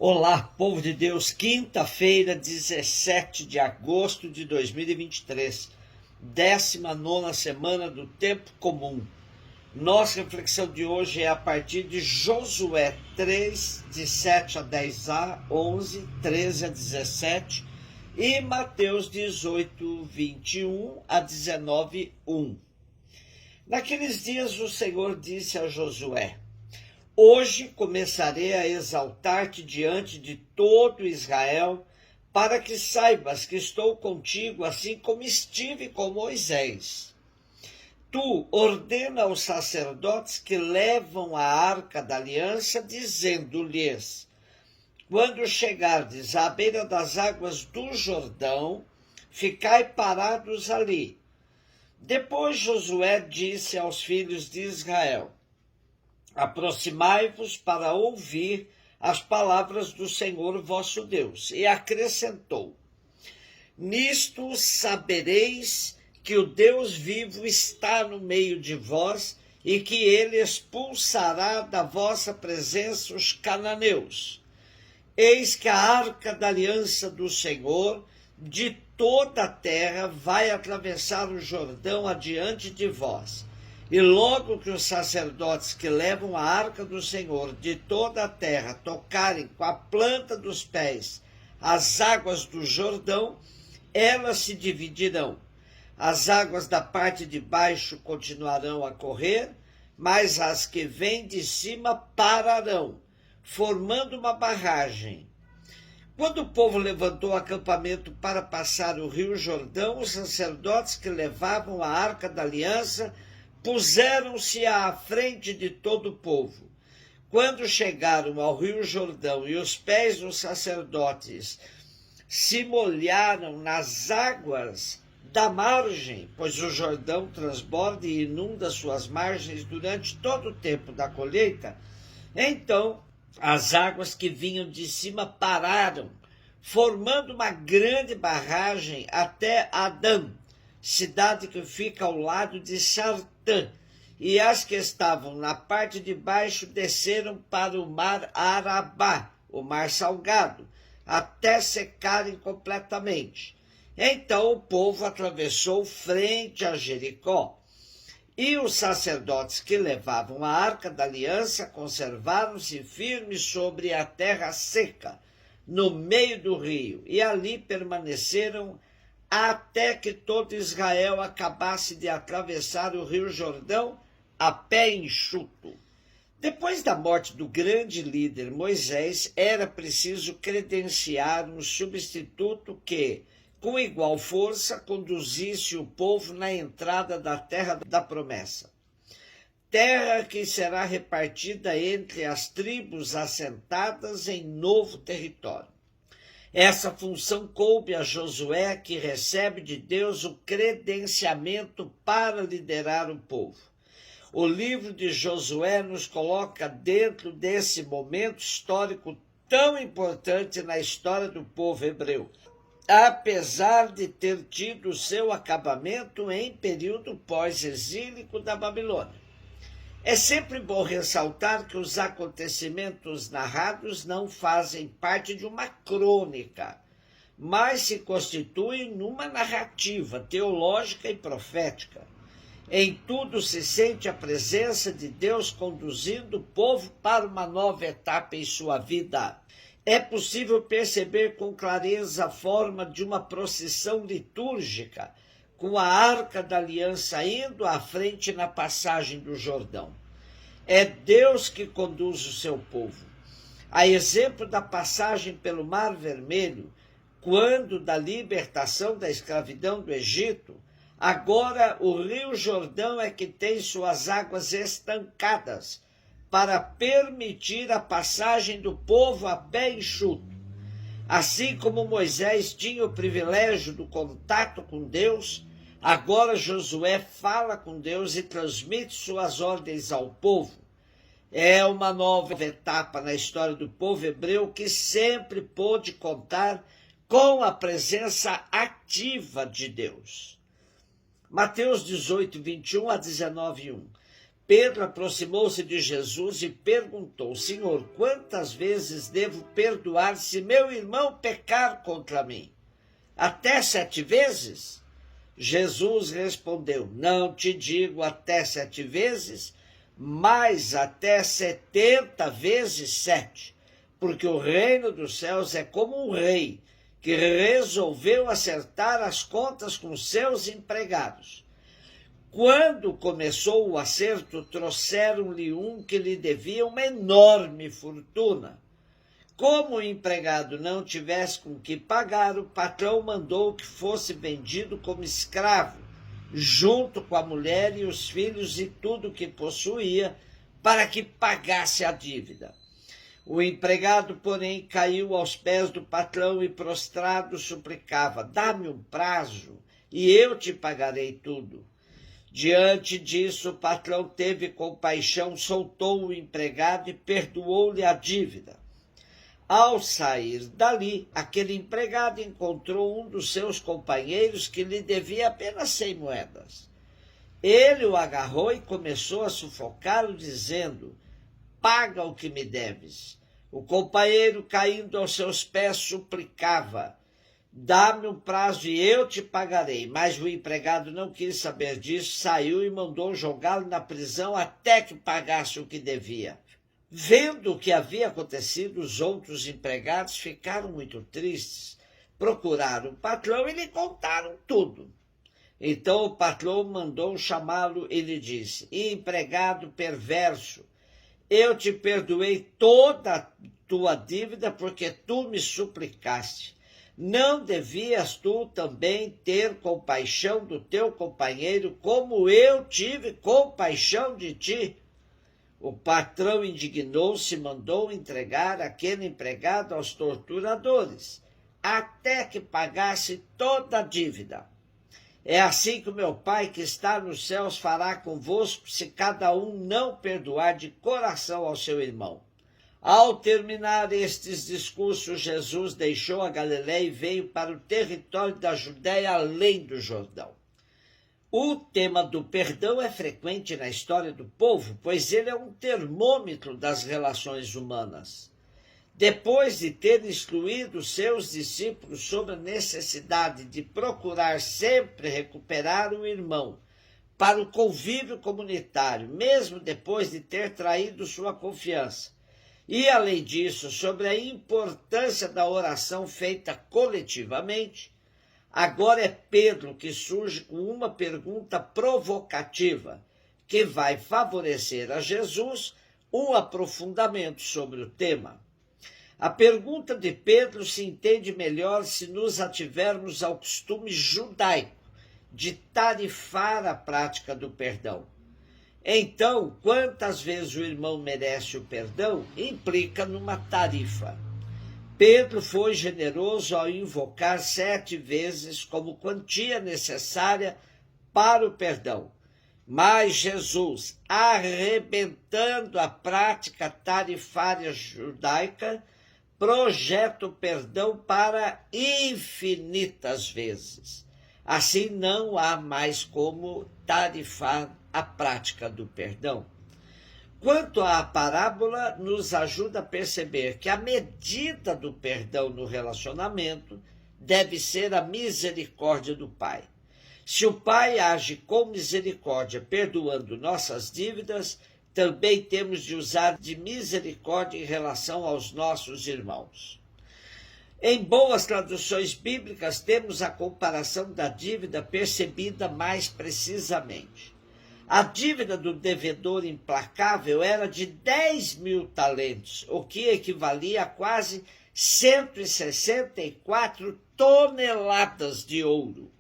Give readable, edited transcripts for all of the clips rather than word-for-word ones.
Olá, povo de Deus, quinta-feira, 17 de agosto de 2023, 19ª semana do Tempo Comum. Nossa reflexão de hoje é a partir de Josué 3, de 7 a 10a, 11, 13 a 17 e Mateus 18, 21 a 19, 1. Naqueles dias o Senhor disse a Josué: Hoje começarei a exaltar-te diante de todo Israel, para que saibas que estou contigo, assim como estive com Moisés. Tu ordena aos sacerdotes que levam a arca da aliança, dizendo-lhes: Quando chegardes à beira das águas do Jordão, ficai parados ali. Depois Josué disse aos filhos de Israel: Aproximai-vos para ouvir as palavras do Senhor vosso Deus. E acrescentou: Nisto sabereis que o Deus vivo está no meio de vós e que ele expulsará da vossa presença os cananeus. Eis que a arca da aliança do Senhor de toda a terra vai atravessar o Jordão adiante de vós. E logo que os sacerdotes que levam a arca do Senhor de toda a terra tocarem com a planta dos pés as águas do Jordão, elas se dividirão. As águas da parte de baixo continuarão a correr, mas as que vêm de cima pararão, formando uma barragem. Quando o povo levantou acampamento para passar o rio Jordão, os sacerdotes que levavam a arca da aliança puseram-se à frente de todo o povo. Quando chegaram ao rio Jordão e os pés dos sacerdotes se molharam nas águas da margem, pois o Jordão transborda e inunda suas margens durante todo o tempo da colheita, então as águas que vinham de cima pararam, formando uma grande barragem até Adã, cidade que fica ao lado de Sartã, e as que estavam na parte de baixo desceram para o mar Arabá, o mar salgado, até secarem completamente. Então o povo atravessou frente a Jericó, e os sacerdotes que levavam a arca da aliança conservaram-se firmes sobre a terra seca, no meio do rio, e ali permaneceram até que todo Israel acabasse de atravessar o rio Jordão a pé enxuto. Depois da morte do grande líder Moisés, era preciso credenciar um substituto que, com igual força, conduzisse o povo na entrada da terra da promessa. Terra que será repartida entre as tribos assentadas em novo território. Essa função coube a Josué, que recebe de Deus o credenciamento para liderar o povo. O livro de Josué nos coloca dentro desse momento histórico tão importante na história do povo hebreu, apesar de ter tido seu acabamento em período pós-exílico da Babilônia. É sempre bom ressaltar que os acontecimentos narrados não fazem parte de uma crônica, mas se constituem numa narrativa teológica e profética. Em tudo se sente a presença de Deus conduzindo o povo para uma nova etapa em sua vida. É possível perceber com clareza a forma de uma procissão litúrgica, com a arca da aliança indo à frente na passagem do Jordão. É Deus que conduz o seu povo. A exemplo da passagem pelo Mar Vermelho, quando da libertação da escravidão do Egito, agora o rio Jordão é que tem suas águas estancadas, para permitir a passagem do povo a pé enxuto. Assim como Moisés tinha o privilégio do contato com Deus, agora Josué fala com Deus e transmite suas ordens ao povo. É uma nova etapa na história do povo hebreu que sempre pôde contar com a presença ativa de Deus. Mateus 18, 21 a 19, 1. Pedro aproximou-se de Jesus e perguntou: Senhor, quantas vezes devo perdoar se meu irmão pecar contra mim? Até 7 vezes? Jesus respondeu: Não te digo até 7 vezes, mas até 70 vezes 7, porque o reino dos céus é como um rei que resolveu acertar as contas com seus empregados. Quando começou o acerto, trouxeram-lhe um que lhe devia uma enorme fortuna. Como o empregado não tivesse com que pagar, o patrão mandou que fosse vendido como escravo, junto com a mulher e os filhos e tudo o que possuía, para que pagasse a dívida. O empregado, porém, caiu aos pés do patrão e, prostrado, suplicava: Dá-me um prazo e eu te pagarei tudo. Diante disso, o patrão teve compaixão, soltou o empregado e perdoou-lhe a dívida. Ao sair dali, aquele empregado encontrou um dos seus companheiros que lhe devia apenas 100 moedas. Ele o agarrou e começou a sufocá-lo, dizendo: Paga o que me deves. O companheiro, caindo aos seus pés, suplicava: Dá-me um prazo e eu te pagarei. Mas o empregado não quis saber disso, saiu e mandou jogá-lo na prisão até que pagasse o que devia. Vendo o que havia acontecido, os outros empregados ficaram muito tristes. Procuraram o patrão e lhe contaram tudo. Então o patrão mandou chamá-lo e lhe disse: Empregado perverso, eu te perdoei toda a tua dívida porque tu me suplicaste. Não devias tu também ter compaixão do teu companheiro, como eu tive compaixão de ti? O patrão indignou-se e mandou entregar aquele empregado aos torturadores, até que pagasse toda a dívida. É assim que o meu Pai que está nos céus fará convosco, se cada um não perdoar de coração ao seu irmão. Ao terminar estes discursos, Jesus deixou a Galiléia e veio para o território da Judéia, além do Jordão. O tema do perdão é frequente na história do povo, pois ele é um termômetro das relações humanas. Depois de ter instruído seus discípulos sobre a necessidade de procurar sempre recuperar o irmão para o convívio comunitário, mesmo depois de ter traído sua confiança, e, além disso, sobre a importância da oração feita coletivamente, agora é Pedro que surge com uma pergunta provocativa, que vai favorecer a Jesus um aprofundamento sobre o tema. A pergunta de Pedro se entende melhor se nos ativermos ao costume judaico de tarifar a prática do perdão. Então, quantas vezes o irmão merece o perdão implica numa tarifa. Pedro foi generoso ao invocar 7 vezes como quantia necessária para o perdão. Mas Jesus, arrebentando a prática tarifária judaica, projeta o perdão para infinitas vezes. Assim, não há mais como tarifar a prática do perdão. Quanto à parábola, nos ajuda a perceber que a medida do perdão no relacionamento deve ser a misericórdia do Pai. Se o Pai age com misericórdia, perdoando nossas dívidas, também temos de usar de misericórdia em relação aos nossos irmãos. Em boas traduções bíblicas, temos a comparação da dívida percebida mais precisamente. A dívida do devedor implacável era de 10.000 talentos, o que equivalia a quase 164 toneladas de ouro.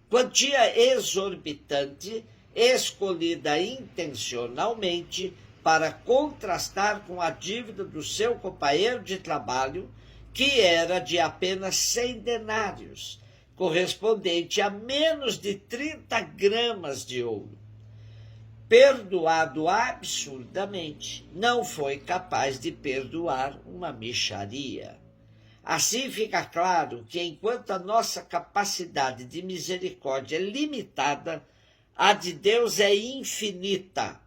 Quantia exorbitante, escolhida intencionalmente para contrastar com a dívida do seu companheiro de trabalho, que era de apenas 100 denários, correspondente a menos de 30 gramas de ouro. Perdoado absurdamente, não foi capaz de perdoar uma mixaria. Assim fica claro que, enquanto a nossa capacidade de misericórdia é limitada, a de Deus é infinita.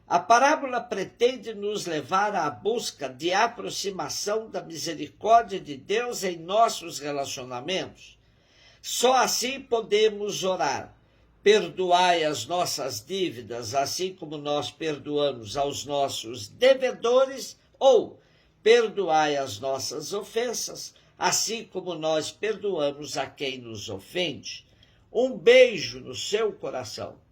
A parábola pretende nos levar à busca de aproximação da misericórdia de Deus em nossos relacionamentos. Só assim podemos orar: perdoai as nossas dívidas, assim como nós perdoamos aos nossos devedores, ou perdoai as nossas ofensas, assim como nós perdoamos a quem nos ofende. Um beijo no seu coração.